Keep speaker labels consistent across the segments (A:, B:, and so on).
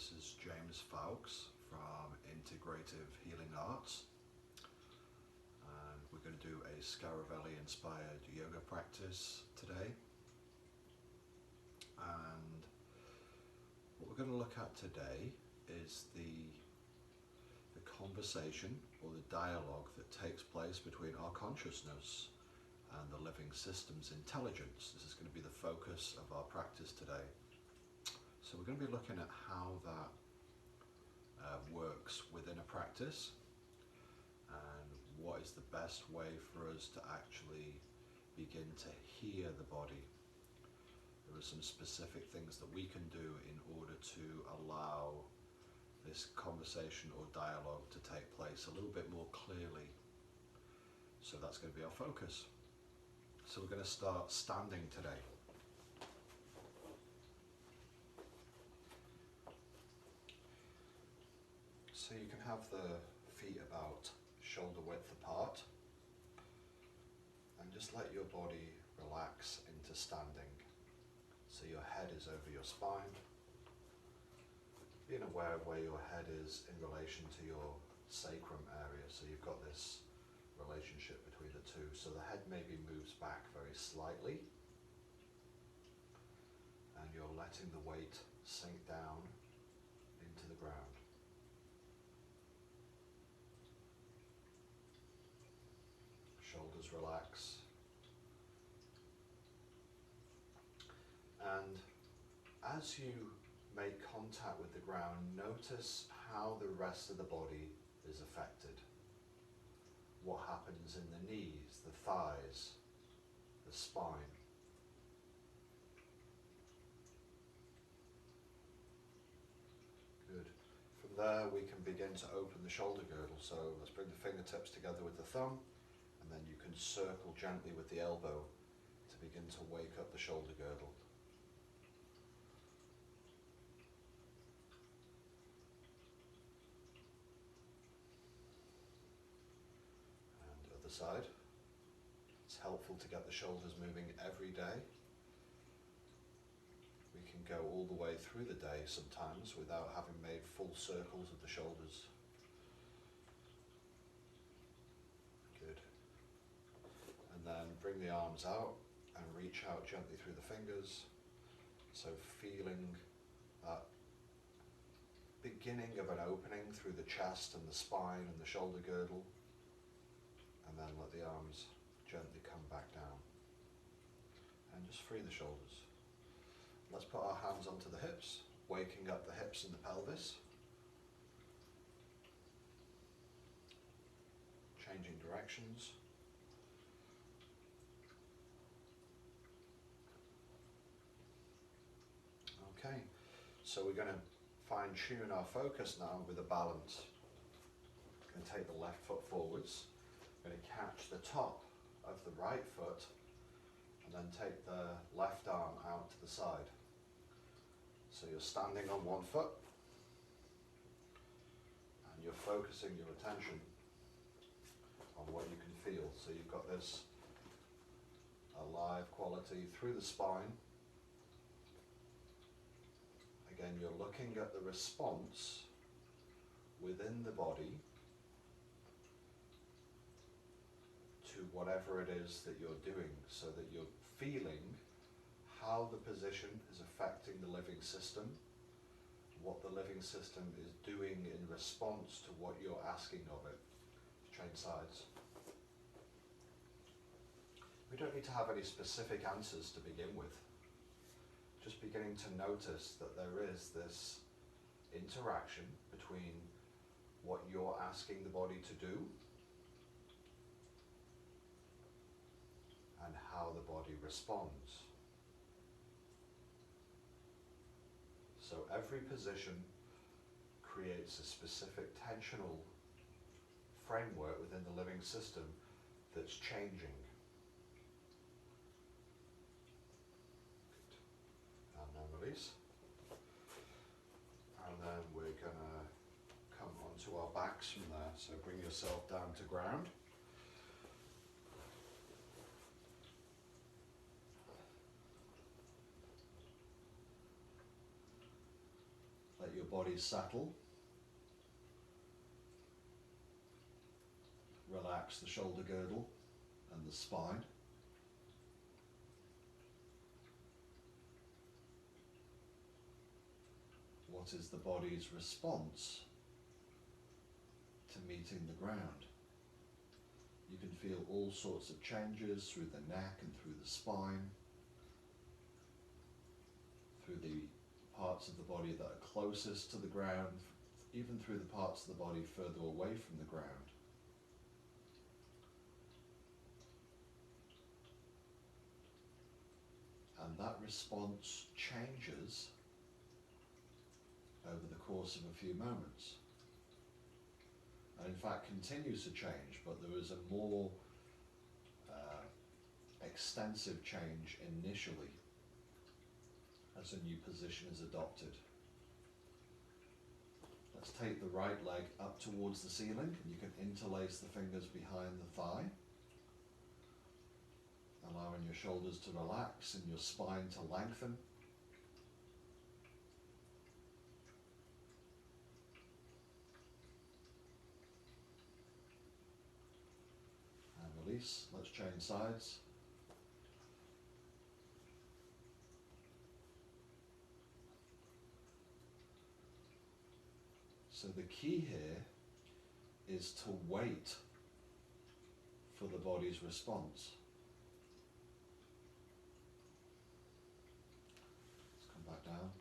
A: This is James Foulkes from Integrative Healing Arts, and we're going to do a Scaravelli inspired yoga practice today. And what we're going to look at today is the conversation or the dialogue that takes place between our consciousness and the living system's intelligence. This is going to be the focus of our practice today. So we're going to be looking at how that works within a practice and what is the best way for us to actually begin to hear the body. There are some specific things that we can do in order to allow this conversation or dialogue to take place a little bit more clearly. So that's going to be our focus. So we're going to start standing today. So you can have the feet about shoulder width apart and just let your body relax into standing. So your head is over your spine, being aware of where your head is in relation to your sacrum area. So you've got this relationship between the two. So the head maybe moves back very slightly and you're letting the weight sink down into the ground. Shoulders relax. And as you make contact with the ground, notice how the rest of the body is affected. What happens in the knees, the thighs, the spine. Good. From there we can begin to open the shoulder girdle. So let's bring the fingertips together with the thumb, and then you can circle gently with the elbow to begin to wake up the shoulder girdle. Side. It's helpful to get the shoulders moving every day. We can go all the way through the day sometimes without having made full circles of the shoulders. Good. And then bring the arms out and reach out gently through the fingers. So feeling that beginning of an opening through the chest and the spine and the shoulder girdle. And then let the arms gently come back down. And just free the shoulders. Let's put our hands onto the hips, waking up the hips and the pelvis. Changing directions. Okay, so we're going to fine tune our focus now with a balance. We're going to take the left foot forwards. Going to catch the top of the right foot and then take the left arm out to the side. So you're standing on one foot and you're focusing your attention on what you can feel. So you've got this alive quality through the spine. Again, you're looking at the response within the body to whatever it is that you're doing, so that you're feeling how the position is affecting the living system, what the living system is doing in response to what you're asking of it. Change sides. We don't need to have any specific answers to begin with. Just beginning to notice that there is this interaction between what you're asking the body to do and how the body responds. So every position creates a specific tensional framework within the living system that's changing. And then release. And then we're going to come onto our backs from there. So bring yourself down to ground. Let Let your body settle. Relax the shoulder girdle and the spine. What is the body's response to meeting the ground? You can feel all sorts of changes through the neck and through the spine, through the parts of the body that are closest to the ground, even through the parts of the body further away from the ground. And that response changes over the course of a few moments. And in fact continues to change, but there is a more extensive change initially as a new position is adopted. Let's take the right leg up towards the ceiling, and you can interlace the fingers behind the thigh, allowing your shoulders to relax and your spine to lengthen. And release. Let's change sides. So the key here is to wait for the body's response. Let's come back down.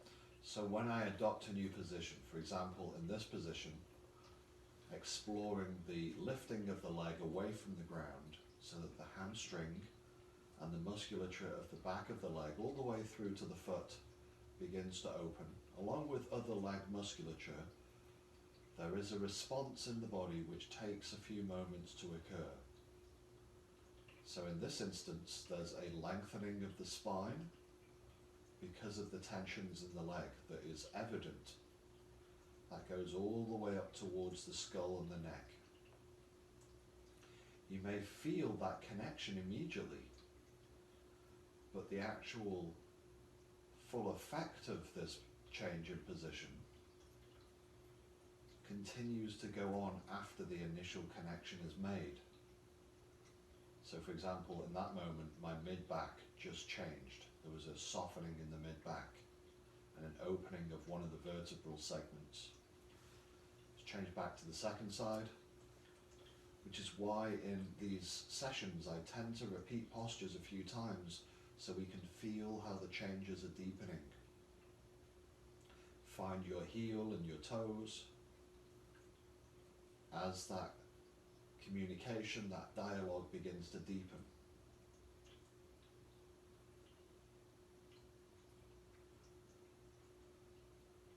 A: So when I adopt a new position, for example in this position, exploring the lifting of the leg away from the ground so that the hamstring and the musculature of the back of the leg all the way through to the foot begins to open, along with other leg musculature. There is a response in the body which takes a few moments to occur. So in this instance, there's a lengthening of the spine because of the tensions in the leg that is evident. That goes all the way up towards the skull and the neck. You may feel that connection immediately, but the actual full effect of this change in position continues to go on after the initial connection is made. So for example, in that moment, my mid-back just changed. There was a softening in the mid-back and an opening of one of the vertebral segments. Let's change back to the second side, which is why in these sessions I tend to repeat postures a few times so we can feel how the changes are deepening. Find your heel and your toes. As that communication, that dialogue begins to deepen.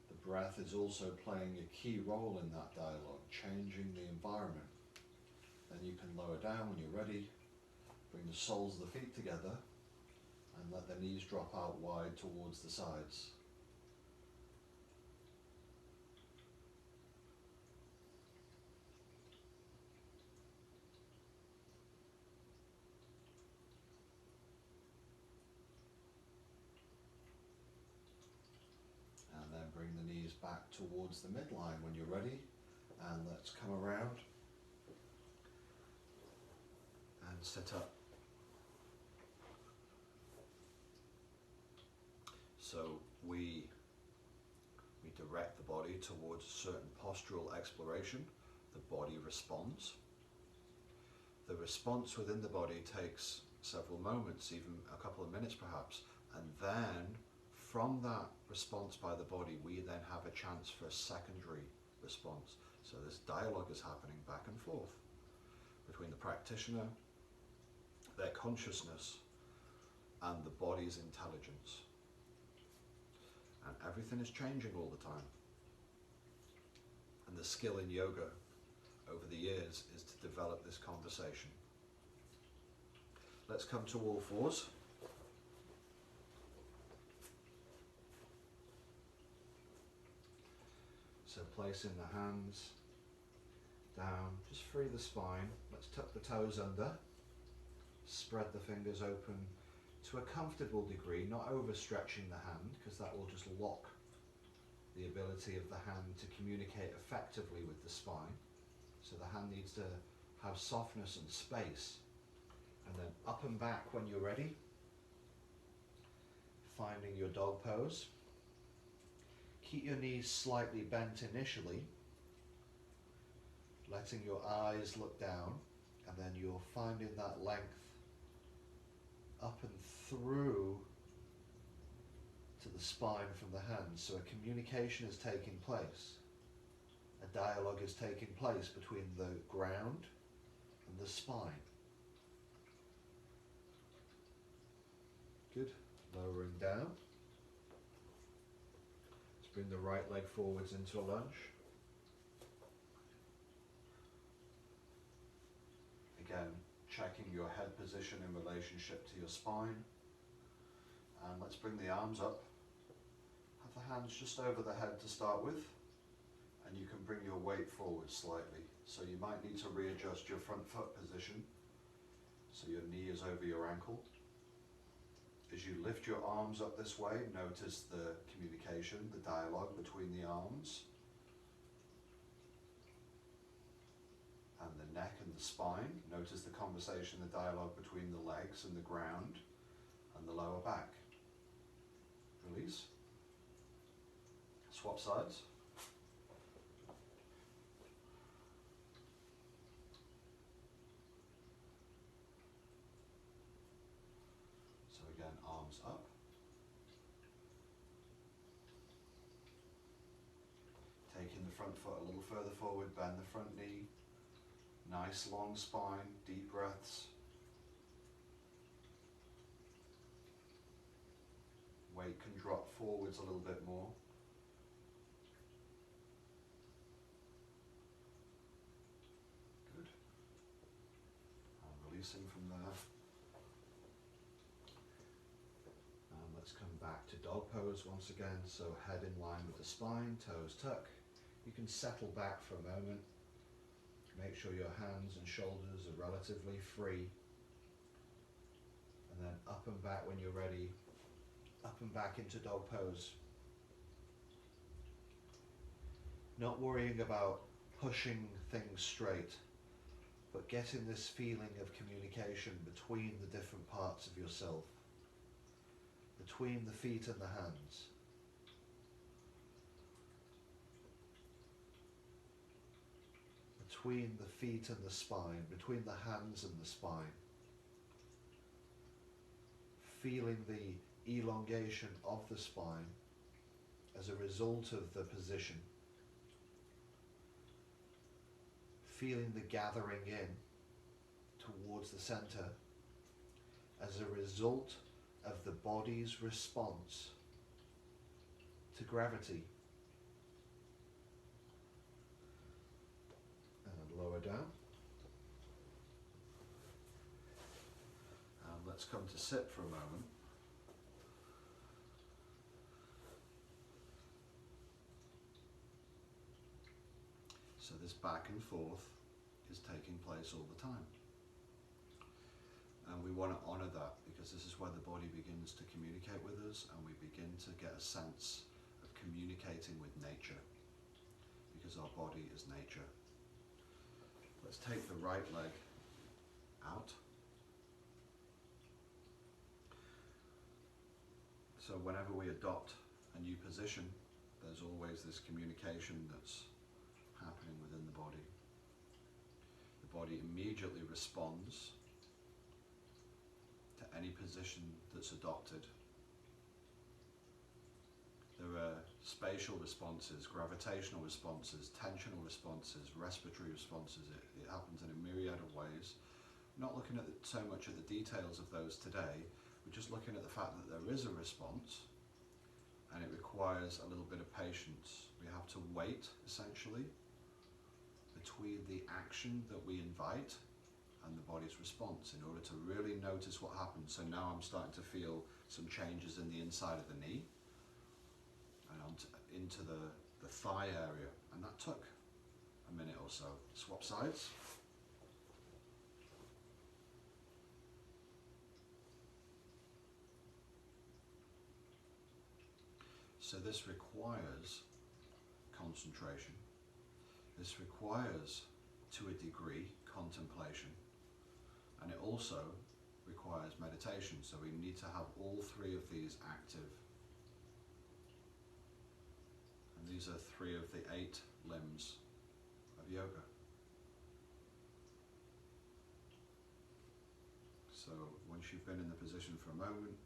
A: The breath is also playing a key role in that dialogue, changing the environment. Then you can lower down when you're ready, bring the soles of the feet together, and let the knees drop out wide towards the sides. Bring the knees back towards the midline when you're ready, and let's come around and sit up. So we direct the body towards a certain postural exploration. The body responds. The response within the body takes several moments, even a couple of minutes perhaps, and then from that response by the body, we then have a chance for a secondary response. So this dialogue is happening back and forth between the practitioner, their consciousness, and the body's intelligence. And everything is changing all the time. And the skill in yoga over the years is to develop this conversation. Let's come to all fours. So placing the hands down, just free the spine. Let's tuck the toes under, spread the fingers open to a comfortable degree, not overstretching the hand because that will just lock the ability of the hand to communicate effectively with the spine. So the hand needs to have softness and space. And then up and back when you're ready, finding your dog pose. Keep your knees slightly bent initially, letting your eyes look down, and then you're finding that length up and through to the spine from the hands. So a communication is taking place. A dialogue is taking place between the ground and the spine. Good. Lowering down. Let's bring the right leg forwards into a lunge. Again, checking your head position in relationship to your spine. And let's bring the arms up. Have the hands just over the head to start with. And you can bring your weight forward slightly. So you might need to readjust your front foot position. So your knee is over your ankle. As you lift your arms up this way, notice the communication, the dialogue between the arms and the neck and the spine. Notice the conversation, the dialogue between the legs and the ground and the lower back. Release. Swap sides. Arms up. Taking the front foot a little further forward, bend the front knee. Nice long spine, deep breaths. Weight can drop forwards a little bit more. Good. And releasing from there. Let's come back to dog pose once again. So head in line with the spine, toes tuck. You can settle back for a moment. Make sure your hands and shoulders are relatively free. And then up and back when you're ready. Up and back into dog pose. Not worrying about pushing things straight, but getting this feeling of communication between the different parts of yourself. Between the feet and the hands. Between the feet and the spine, between the hands and the spine. Feeling the elongation of the spine as a result of the position. Feeling the gathering in towards the center as a result of the body's response to gravity. And lower down. And let's come to sit for a moment. So this back and forth is taking place all the time. And we want to honor that because this is where the body begins to communicate with us and we begin to get a sense of communicating with nature because our body is nature. Let's take the right leg out. So whenever we adopt a new position, there's always this communication that's happening within the body. The body immediately responds to any position that's adopted. There are spatial responses, gravitational responses, tensional responses, respiratory responses. It happens in a myriad of ways. We're not looking at so much at the details of those today. We're just looking at the fact that there is a response and it requires a little bit of patience. We have to wait, essentially, between the action that we invite and the body's response in order to really notice what happens. So now I'm starting to feel some changes in the inside of the knee and into the thigh area, and that took a minute or so. Swap sides. So this requires concentration. This requires, to a degree, contemplation, and it also requires meditation, so we need to have all three of these active. And these are 3 of the 8 limbs of yoga. So once you've been in the position for a moment,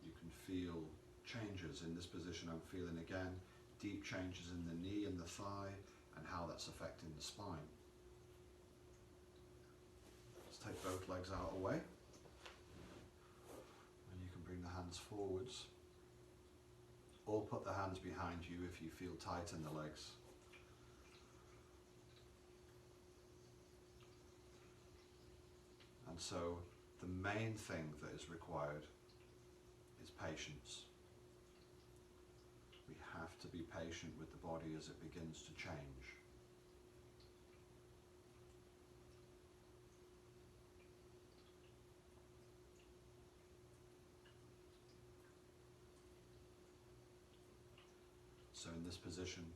A: you can feel changes. In this position I'm feeling again deep changes in the knee and the thigh and how that's affecting the spine. Let's take both legs out away, and you can bring the hands forwards, or put the hands behind you if you feel tight in the legs. And so the main thing that is required is patience. We have to be patient with the body as it begins to change. So in this position,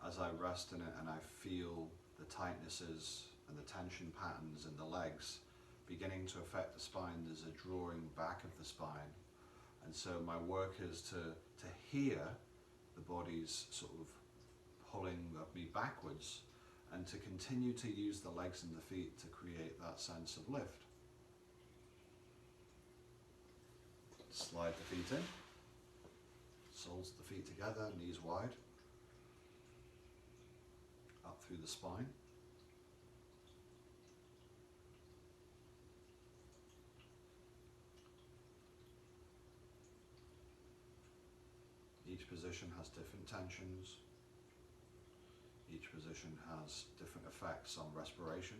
A: as I rest in it and I feel the tightnesses and the tension patterns in the legs beginning to affect the spine, there's a drawing back of the spine. And so my work is to hear the body's sort of pulling of me backwards, and to continue to use the legs and the feet to create that sense of lift. Slide the feet in, soles of the feet together, knees wide, up through the spine. Each position has different tensions. Each position has different effects on respiration.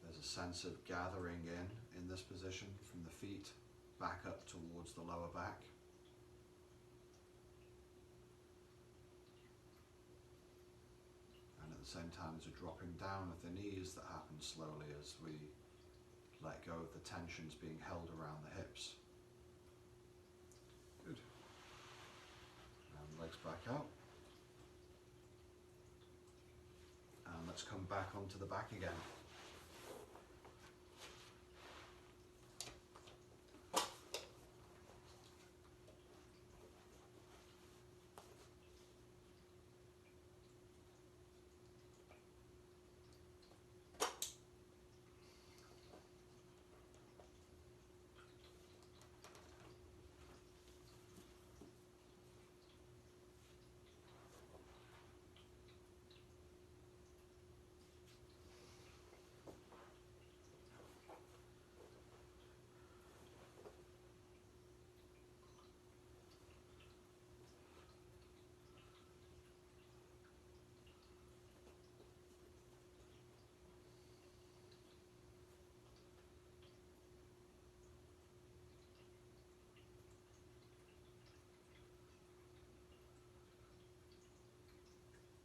A: There's a sense of gathering in this position from the feet back up towards the lower back. And at the same time, there's a dropping down of the knees that happens slowly as we let go of the tensions being held around the hips. Good. And legs back out. And let's come back onto the back again.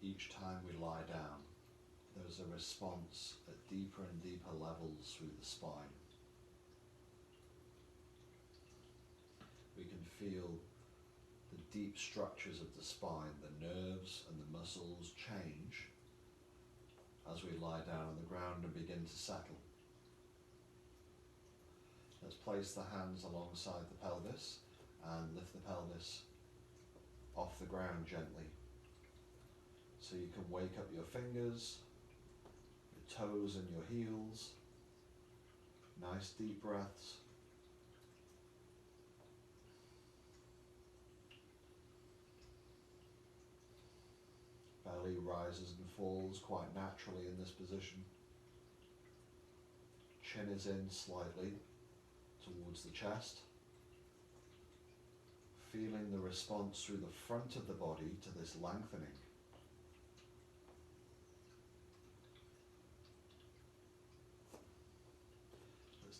A: Each time we lie down, there's a response at deeper and deeper levels through the spine. We can feel the deep structures of the spine, the nerves and the muscles change as we lie down on the ground and begin to settle. Let's place the hands alongside the pelvis and lift the pelvis off the ground gently. So you can wake up your fingers, your toes and your heels. Nice deep breaths. Belly rises and falls quite naturally in this position. Chin is in slightly towards the chest. Feeling the response through the front of the body to this lengthening.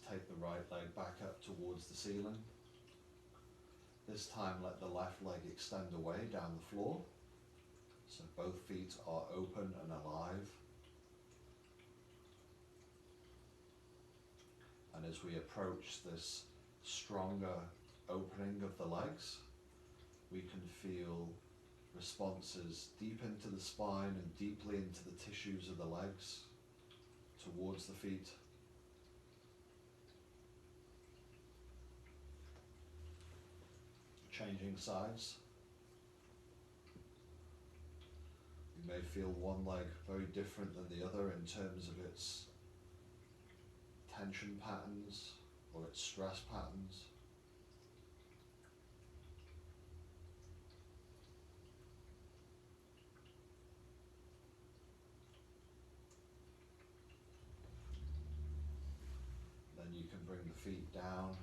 A: Take the right leg back up towards the ceiling. This time let the left leg extend away down the floor, so both feet are open and alive. And as we approach this stronger opening of the legs, we can feel responses deep into the spine and deeply into the tissues of the legs, towards the feet. Changing sides. You may feel one leg very different than the other in terms of its tension patterns or its stress patterns. Then you can bring the feet down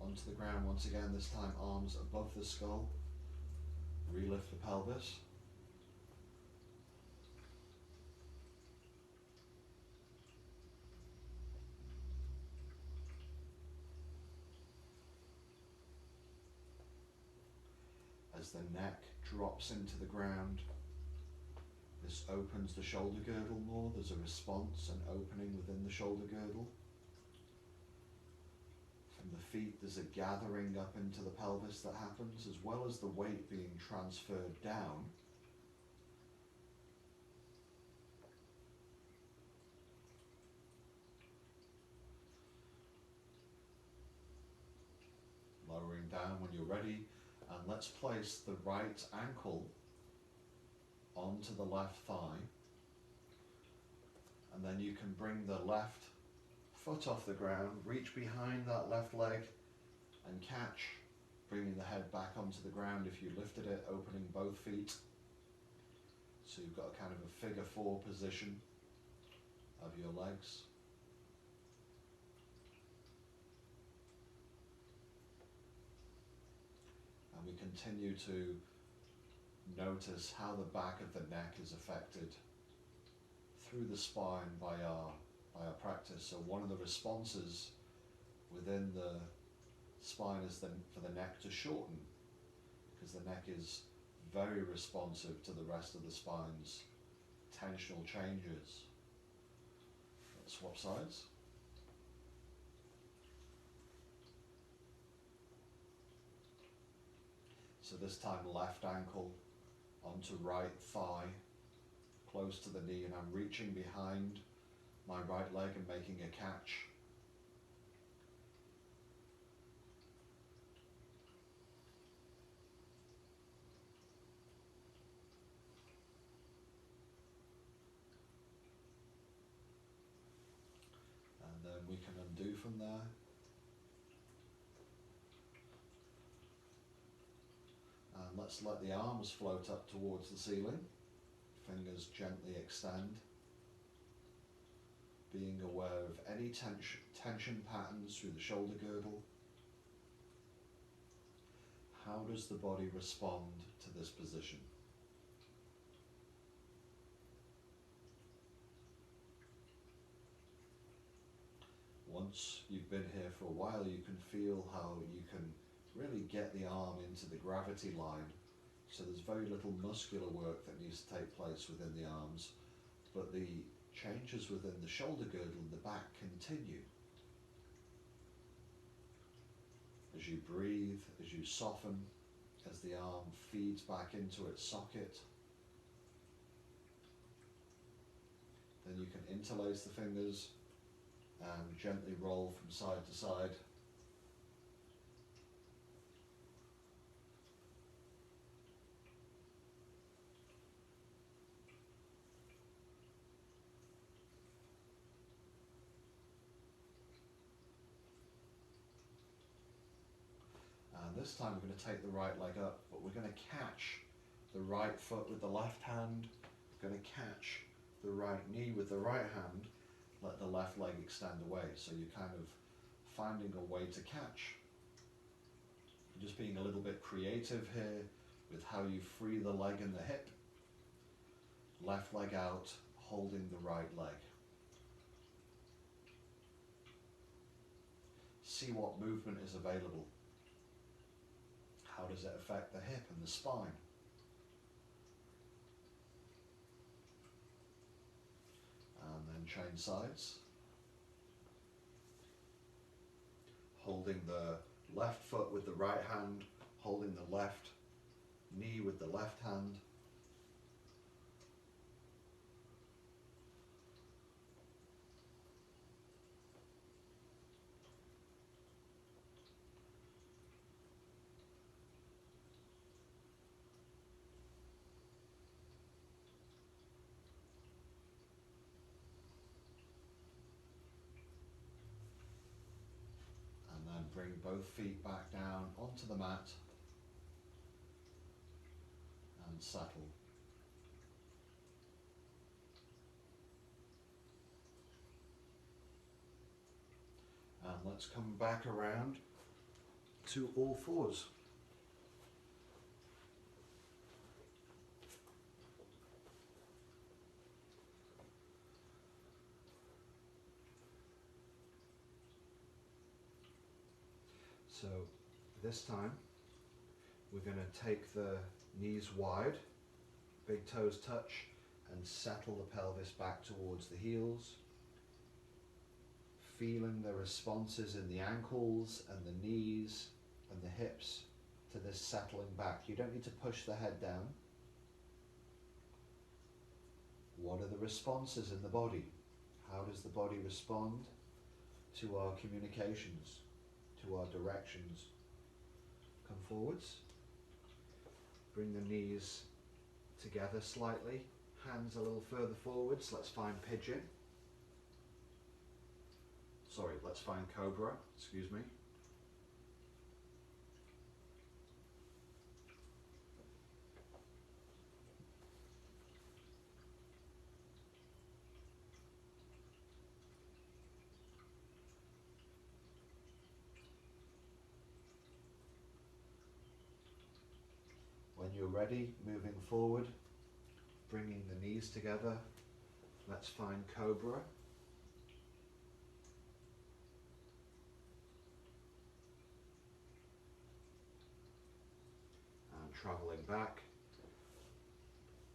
A: onto the ground once again, this time arms above the skull. Relift the pelvis. As the neck drops into the ground, this opens the shoulder girdle more. There's a response, an opening within the shoulder girdle. From the feet, there's a gathering up into the pelvis that happens, as well as the weight being transferred down. Lowering down when you're ready, and let's place the right ankle onto the left thigh, and then you can bring the left foot off the ground, reach behind that left leg and catch, bringing the head back onto the ground if you lifted it, opening both feet. So you've got a kind of a figure four position of your legs. And we continue to notice how the back of the neck is affected through the spine by our practice. So one of the responses within the spine is for the neck to shorten, because the neck is very responsive to the rest of the spine's tensional changes. Let's swap sides. So this time left ankle onto right thigh, close to the knee, and I'm reaching behind my right leg and making a catch. And then we can undo from there. And let's let the arms float up towards the ceiling. Fingers gently extend. Being aware of any tension patterns through the shoulder girdle. How does the body respond to this position? Once you've been here for a while, you can feel how you can really get the arm into the gravity line. So there's very little muscular work that needs to take place within the arms, but the changes within the shoulder girdle and the back continue. As you breathe, as you soften, as the arm feeds back into its socket, then you can interlace the fingers and gently roll from side to side. This time we're going to take the right leg up, but we're going to catch the right foot with the left hand, we're going to catch the right knee with the right hand, let the left leg extend away. So you're kind of finding a way to catch. You're just being a little bit creative here with how you free the leg and the hip. Left leg out, holding the right leg. See what movement is available. How does it affect the hip and the spine? And then change sides. Holding the left foot with the right hand, holding the left knee with the left hand. And then bring both feet back down onto the mat and settle. And let's come back around to all fours. So this time we're going to take the knees wide, big toes touch, and settle the pelvis back towards the heels. Feeling the responses in the ankles and the knees and the hips to this settling back. You don't need to push the head down. What are the responses in the body? How does the body respond to our communications, to our directions? Come forwards. Bring the knees together slightly. Hands a little further forwards. Let's find pigeon. Sorry, let's find cobra, excuse me. When you're ready, moving forward, bringing the knees together, let's find cobra. And traveling back.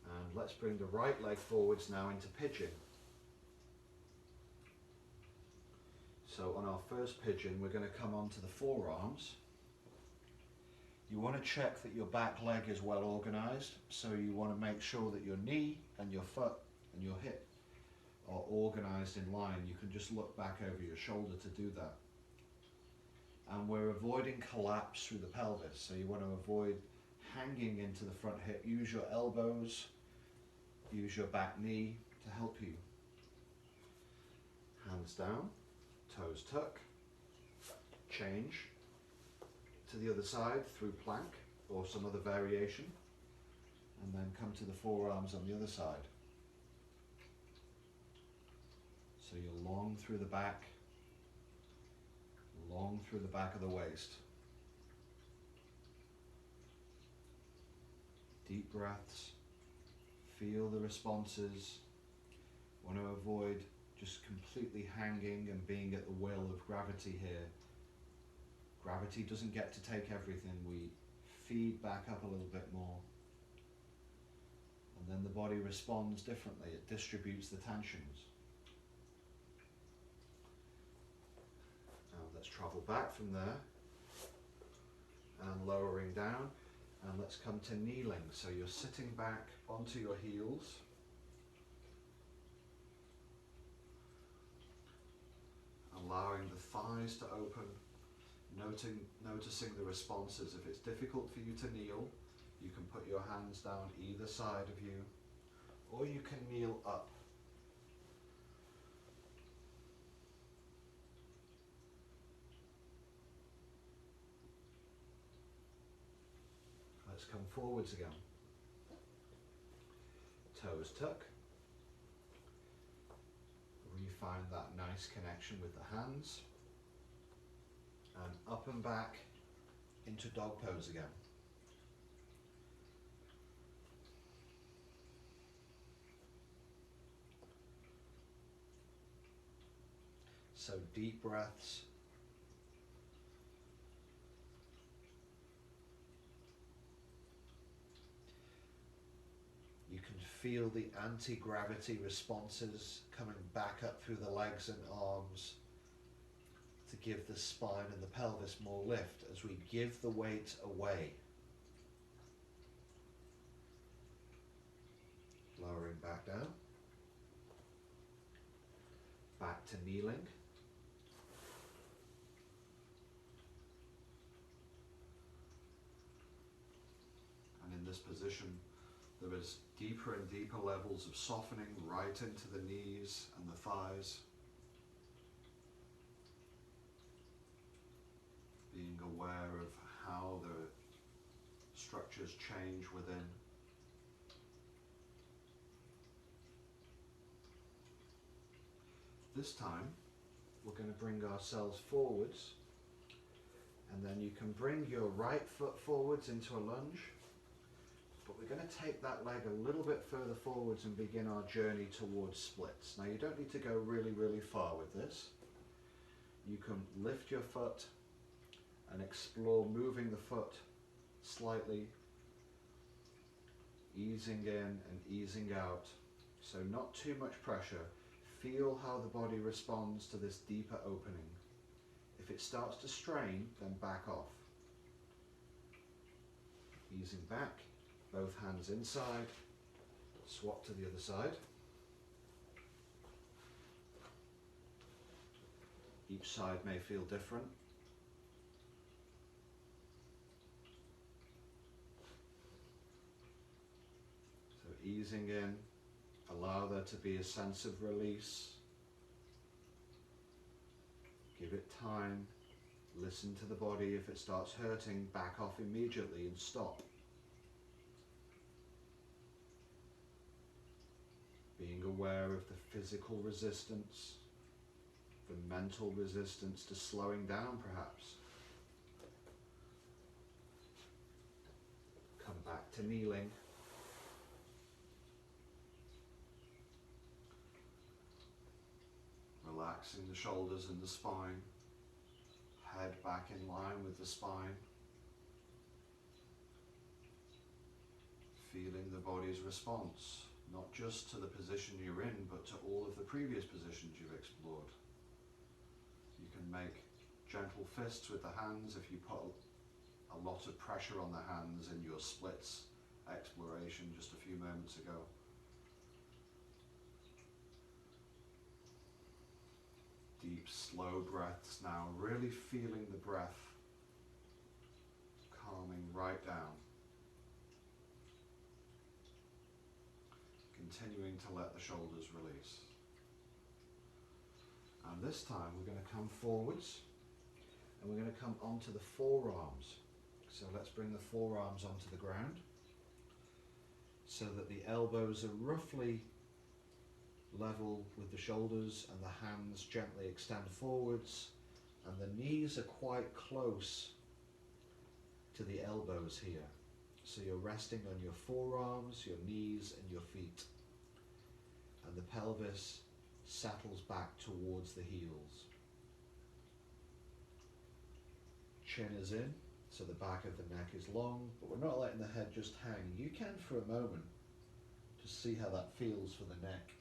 A: And let's bring the right leg forwards now into pigeon. So on our first pigeon, we're going to come onto the forearms. You want to check that your back leg is well organized, so you want to make sure that your knee and your foot and your hip are organized in line. You can just look back over your shoulder to do that. And we're avoiding collapse through the pelvis, so you want to avoid hanging into the front hip. Use your elbows, use your back knee to help you. Hands down, toes tuck, change to the other side through plank or some other variation, and then come to the forearms on the other side. So you're long through the back, long through the back of the waist. Deep breaths, feel the responses. Want to avoid just completely hanging and being at the will of gravity here. Gravity doesn't get to take everything. We feed back up a little bit more. And then the body responds differently. It distributes the tensions. Now let's travel back from there and lowering down. And let's come to kneeling. So you're sitting back onto your heels. Allowing the thighs to open. Noticing the responses. If it's difficult for you to kneel, you can put your hands down either side of you, or you can kneel up. Let's come forwards again. Toes tuck. Find that nice connection with the hands. And up and back into dog pose again. So deep breaths. You can feel the anti-gravity responses coming back up through the legs and arms to give the spine and the pelvis more lift as we give the weight away. Lowering back down. Back to kneeling. And in this position, there is deeper and deeper levels of softening right into the knees and the thighs. Being aware of how the structures change within. This time, we're going to bring ourselves forwards, and then you can bring your right foot forwards into a lunge, but we're going to take that leg a little bit further forwards and begin our journey towards splits. Now you don't need to go really, really far with this. You can lift your foot and explore moving the foot slightly, easing in and easing out. So not too much pressure. Feel how the body responds to this deeper opening. If it starts to strain, then back off. Easing back, both hands inside, swap to the other side. Each side may feel different. So easing in, allow there to be a sense of release. Give it time. Listen to the body. If it starts hurting, back off immediately and stop. Being aware of the physical resistance, the mental resistance to slowing down perhaps. Come back to kneeling. Relaxing the shoulders and the spine, head back in line with the spine, feeling the body's response, not just to the position you're in, but to all of the previous positions you've explored. You can make gentle fists with the hands if you put a lot of pressure on the hands in your splits exploration just a few moments ago. Deep, slow breaths now, really feeling the breath calming right down. Continuing to let the shoulders release. And this time we're going to come forwards and we're going to come onto the forearms. So let's bring the forearms onto the ground so that the elbows are roughly level with the shoulders and the hands gently extend forwards and the knees are quite close to the elbows here. So you're resting on your forearms, your knees and your feet, and the pelvis settles back towards the heels. Chin is in, so the back of the neck is long, but we're not letting the head just hang. You can for a moment just see how that feels for the neck.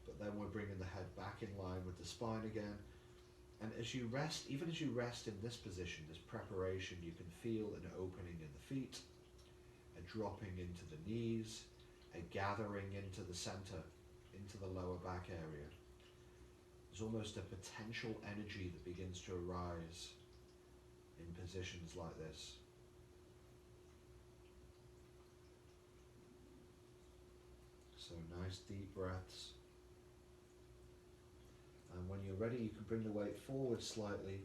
A: But then we're bringing the head back in line with the spine again. And as you rest, even as you rest in this position, this preparation, you can feel an opening in the feet, a dropping into the knees, a gathering into the center, into the lower back area. There's almost a potential energy that begins to arise in positions like this. So nice deep breaths. And when you're ready, you can bring the weight forward slightly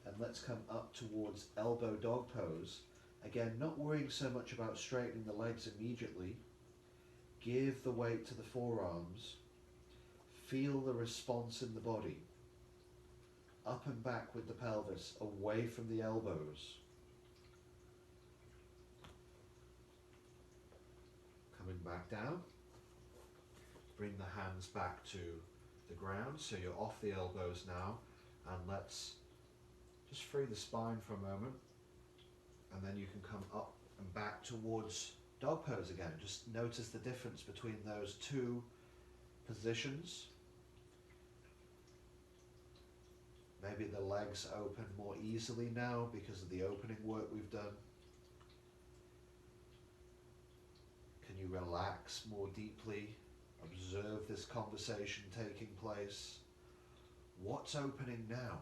A: and let's come up towards elbow dog pose. Again, not worrying so much about straightening the legs immediately. Give the weight to the forearms. Feel the response in the body. Up and back with the pelvis, away from the elbows. Coming back down. Bring the hands back to the ground, so you're off the elbows now, and let's just free the spine for a moment, and then you can come up and back towards dog pose again. Just notice the difference between those two positions. Maybe the legs open more easily now because of the opening work we've done. Can you relax more deeply? Observe this conversation taking place. What's opening now?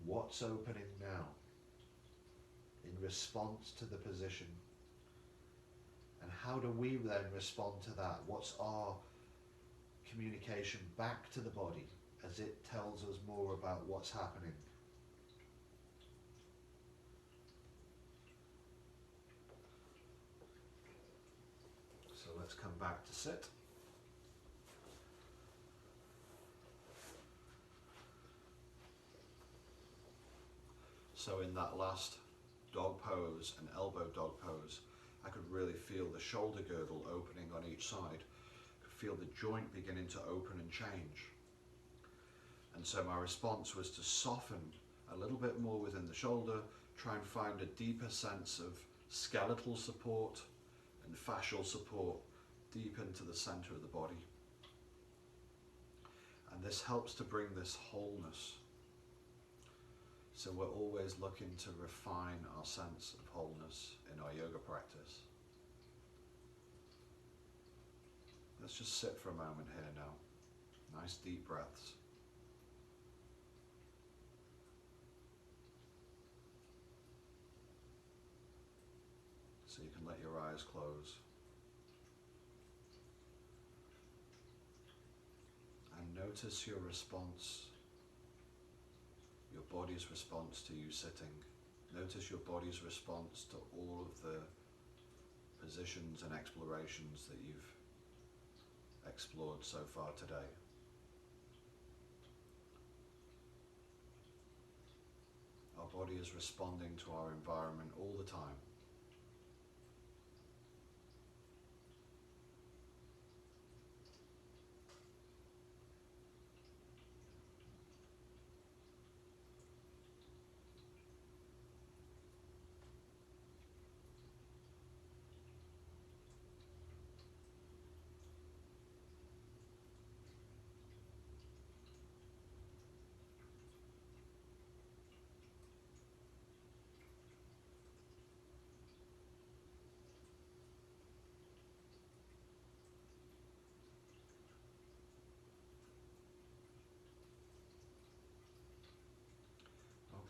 A: What's opening now in response to the position? And how do we then respond to that? What's our communication back to the body as it tells us more about what's happening? So let's come back to sit. So in that last dog pose and elbow dog pose, I could really feel the shoulder girdle opening on each side. I could feel the joint beginning to open and change. And so my response was to soften a little bit more within the shoulder, try and find a deeper sense of skeletal support and fascial support deep into the center of the body. And this helps to bring this wholeness. So we're always looking to refine our sense of wholeness in our yoga practice. Let's just sit for a moment here now. Nice deep breaths. So you can let your eyes close. And notice your response. Your body's response to you sitting. Notice your body's response to all of the positions and explorations that you've explored so far today. Our body is responding to our environment all the time.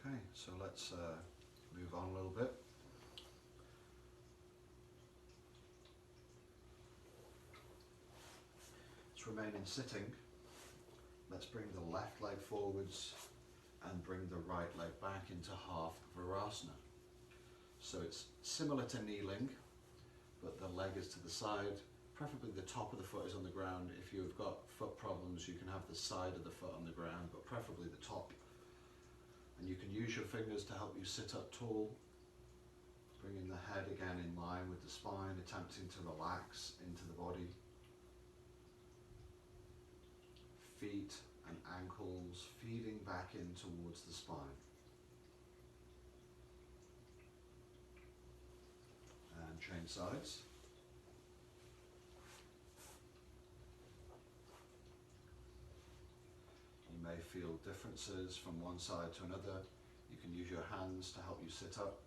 A: Okay, so let's move on a little bit. Let's remain in sitting. Let's bring the left leg forwards and bring the right leg back into half Virasana. So it's similar to kneeling, but the leg is to the side. Preferably the top of the foot is on the ground. If you've got foot problems, you can have the side of the foot on the ground, but preferably the top. And you can use your fingers to help you sit up tall, bringing the head again in line with the spine, attempting to relax into the body. Feet and ankles feeding back in towards the spine. And change sides. You may feel differences from one side to another. You can use your hands to help you sit up.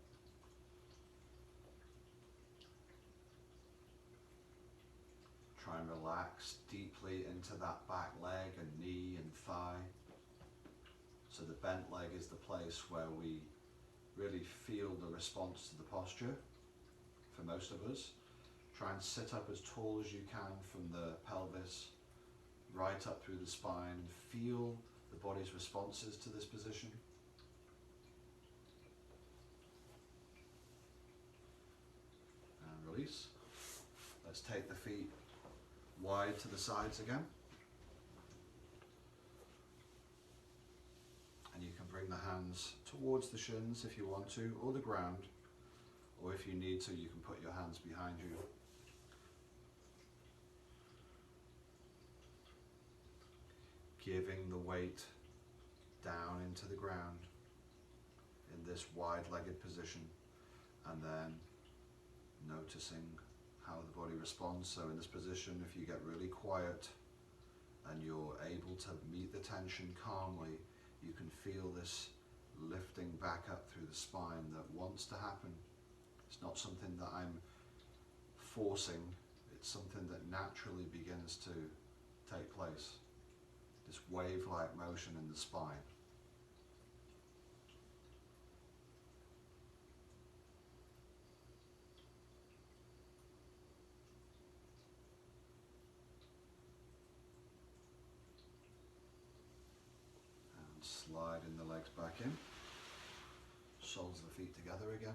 A: Try and relax deeply into that back leg and knee and thigh. So the bent leg is the place where we really feel the response to the posture for most of us. Try and sit up as tall as you can from the pelvis right up through the spine and feel the body's responses to this position. And release. Let's take the feet wide to the sides again. And you can bring the hands towards the shins if you want to, or the ground, or if you need to, you can put your hands behind you. Giving the weight down into the ground in this wide-legged position, and then noticing how the body responds. So in this position, if you get really quiet and you're able to meet the tension calmly, you can feel this lifting back up through the spine that wants to happen. It's not something that I'm forcing, it's something that naturally begins to take place. This wave-like motion in the spine. And sliding the legs back in. Soles of the feet together again.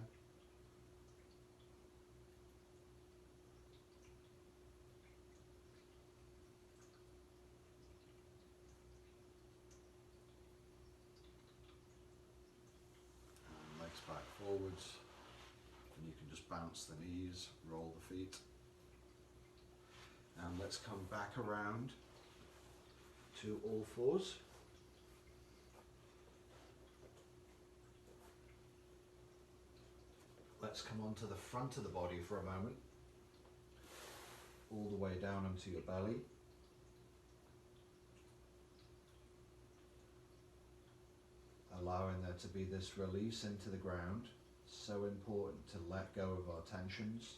A: Back forwards, and you can just bounce the knees, roll the feet, and let's come back around to all fours. Let's come onto the front of the body for a moment, all the way down onto your belly. Allowing there to be this release into the ground. So important to let go of our tensions.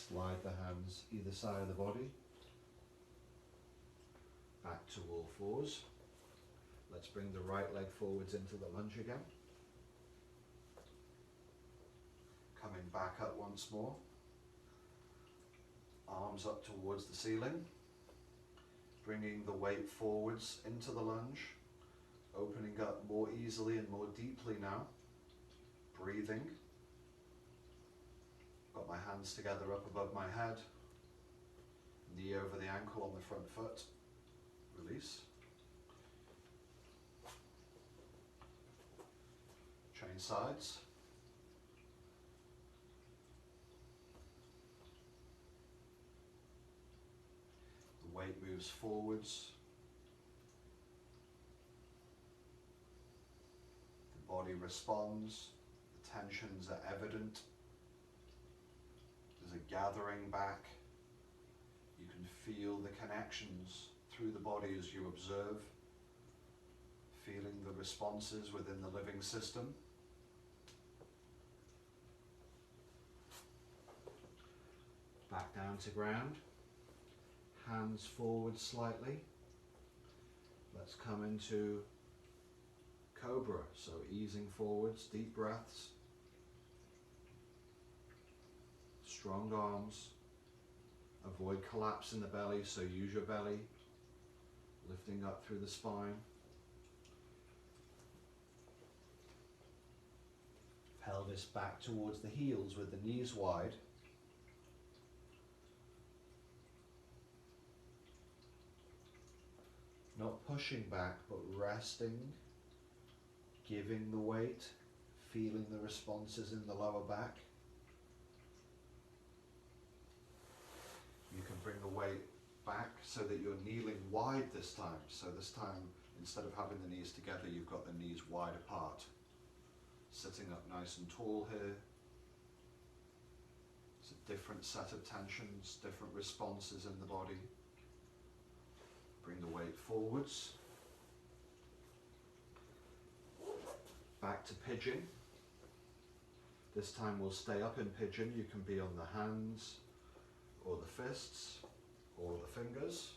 A: Slide the hands either side of the body, back to all fours. Let's bring the right leg forwards into the lunge again. Coming back up once more. Arms up towards the ceiling. Bringing the weight forwards into the lunge. Opening up more easily and more deeply now. Breathing. Got my hands together up above my head, knee over the ankle on the front foot, release. Change sides. The weight moves forwards. The body responds, the tensions are evident. There's a gathering back. You can feel the connections through the body as you observe, feeling the responses within the living system. Back down to ground, hands forward slightly. Let's come into Cobra, so easing forwards, deep breaths. Strong arms, avoid collapse in the belly, so use your belly, lifting up through the spine. Pelvis back towards the heels with the knees wide. Not pushing back, but resting, giving the weight, feeling the responses in the lower back. You can bring the weight back so that you're kneeling wide this time. So this time, instead of having the knees together, you've got the knees wide apart. Sitting up nice and tall here. It's a different set of tensions, different responses in the body. Bring the weight forwards. Back to pigeon. This time we'll stay up in pigeon. You can be on the hands, or the fists, or the fingers.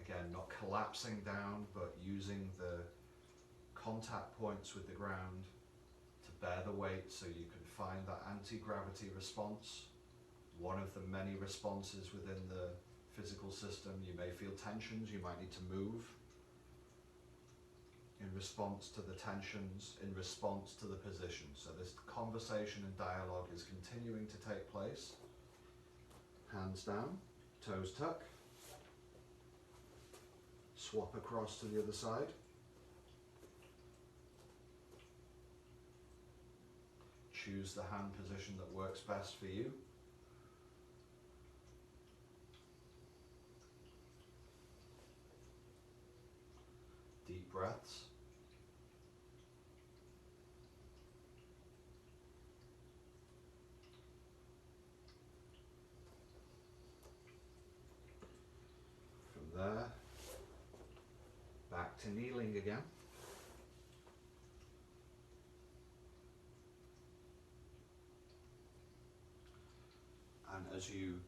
A: Again, not collapsing down, but using the contact points with the ground to bear the weight so you can find that anti-gravity response. One of the many responses within the physical system. You may feel tensions, you might need to move in response to the tensions, in response to the position. So this conversation and dialogue is continuing to take place. Hands down, toes tuck. Swap across to the other side. choose the hand position that works best for you. Deep breaths. From there, back to kneeling again. And as you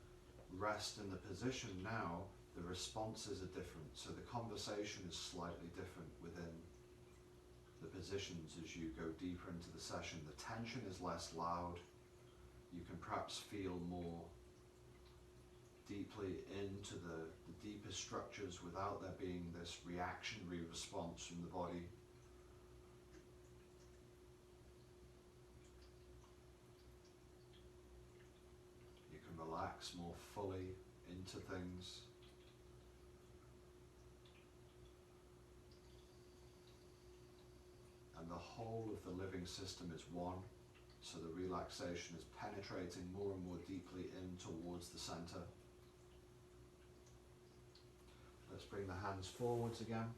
A: rest in the position now, the responses are different. So the conversation is slightly different within the positions as you go deeper into the session. The tension is less loud. You can perhaps feel more deeply into the deepest structures without there being this reactionary response from the body. You can relax more fully into things. And the whole of the living system is one, so the relaxation is penetrating more and more deeply in towards the center. Let's bring the hands forwards again,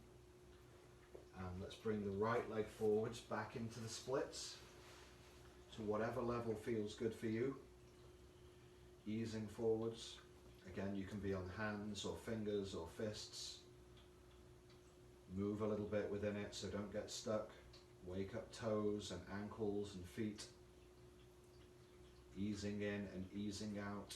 A: and let's bring the right leg forwards back into the splits to whatever level feels good for you. Easing forwards. Again, you can be on hands or fingers or fists. Move a little bit within it so don't get stuck. Wake up toes and ankles and feet. Easing in and easing out.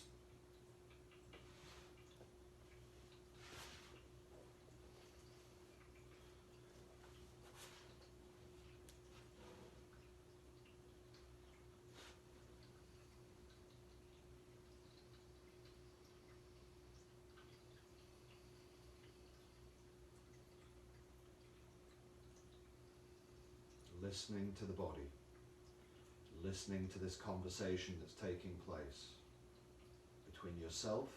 A: Listening to the body, listening to this conversation that's taking place between yourself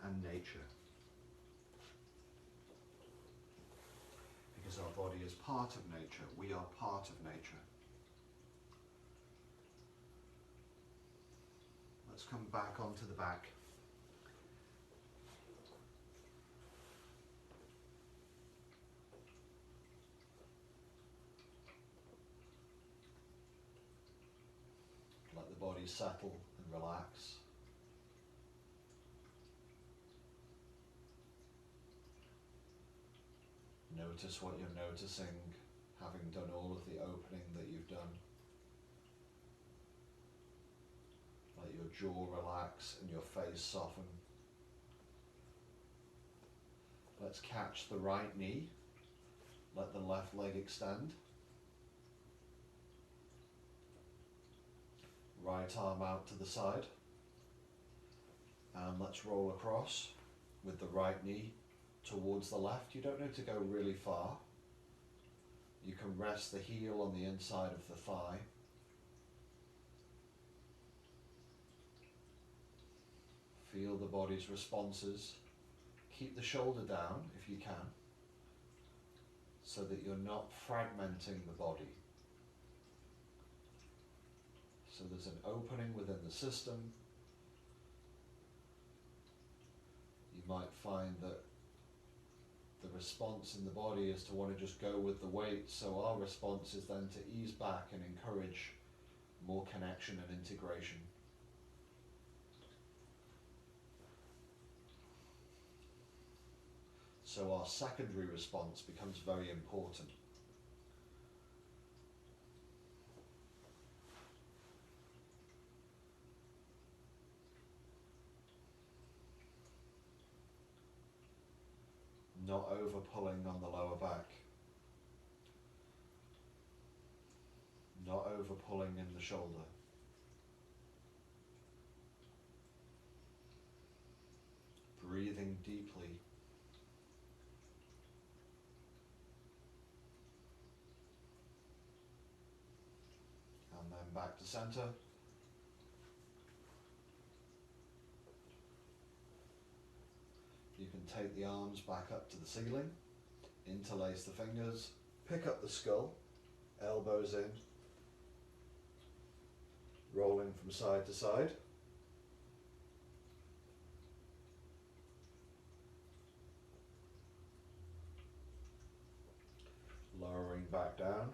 A: and nature. Because our body is part of nature, we are part of nature. Let's come back onto the back. Let the body settle and relax. Notice what you're noticing, having done all of the opening that you've done. Let your jaw relax and your face soften. Let's catch the right knee. Let the left leg extend. Right arm out to the side. And let's roll across with the right knee towards the left. You don't need to go really far. You can rest the heel on the inside of the thigh. Feel the body's responses. Keep the shoulder down if you can, so that you're not fragmenting the body. So there's an opening within the system. You might find that the response in the body is to want to just go with the weight, so our response is then to ease back and encourage more connection and integration. So our secondary response becomes very important. Not over pulling on the lower back. Not over pulling in the shoulder. Breathing deeply. And then back to center. You can take the arms back up to the ceiling, interlace the fingers, pick up the skull, Elbows in, rolling from side to side. Lowering back down.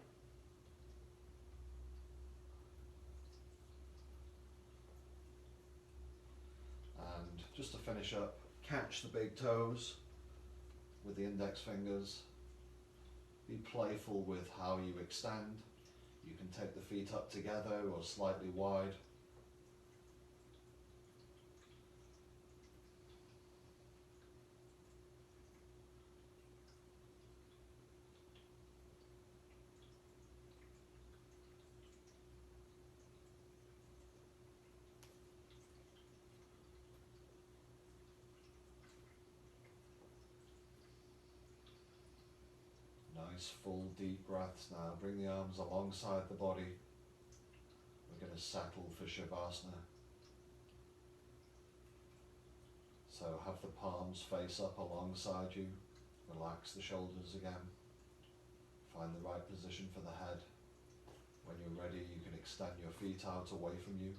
A: And just to finish up, catch the big toes with the index fingers. Be playful with how you extend. You can take the feet up together or slightly wide. Nice full deep breaths now. Bring the arms alongside the body. We're going to settle for Shavasana. So have the palms face up alongside you. Relax the shoulders again. Find the right position for the head. When you're ready, you can extend your feet out away from you.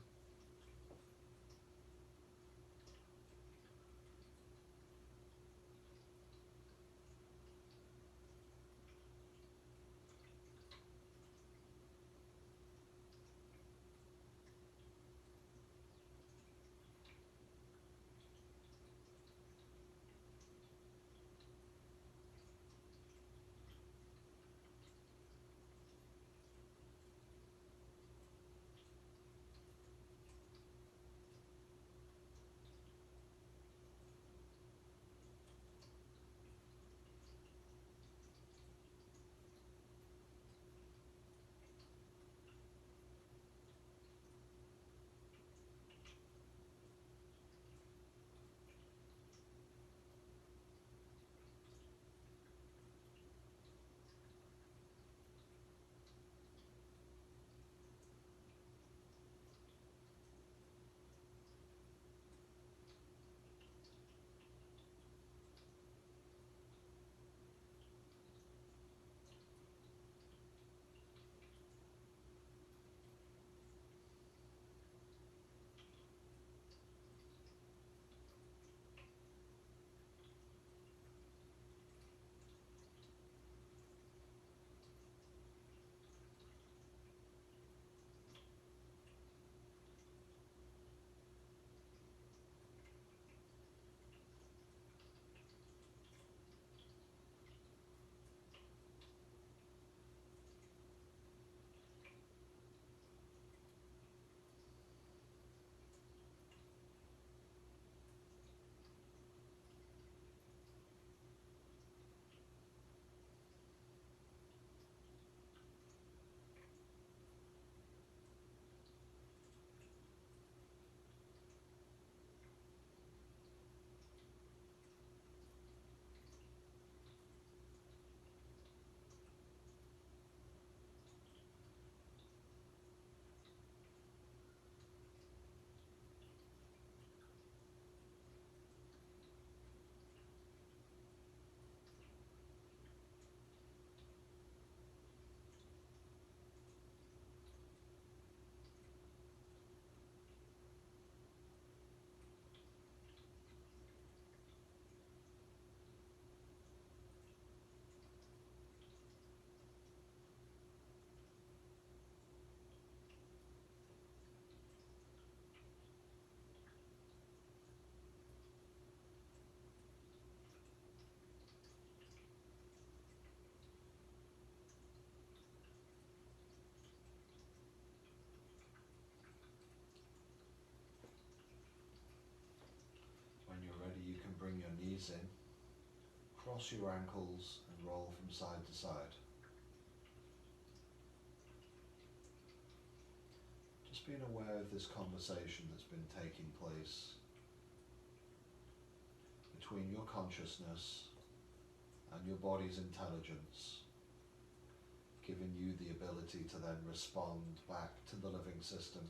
A: When you're ready, you can bring your knees in, cross your ankles and roll from side to side. Just being aware of this conversation that's been taking place between your consciousness and your body's intelligence, giving you the ability to then respond back to the living system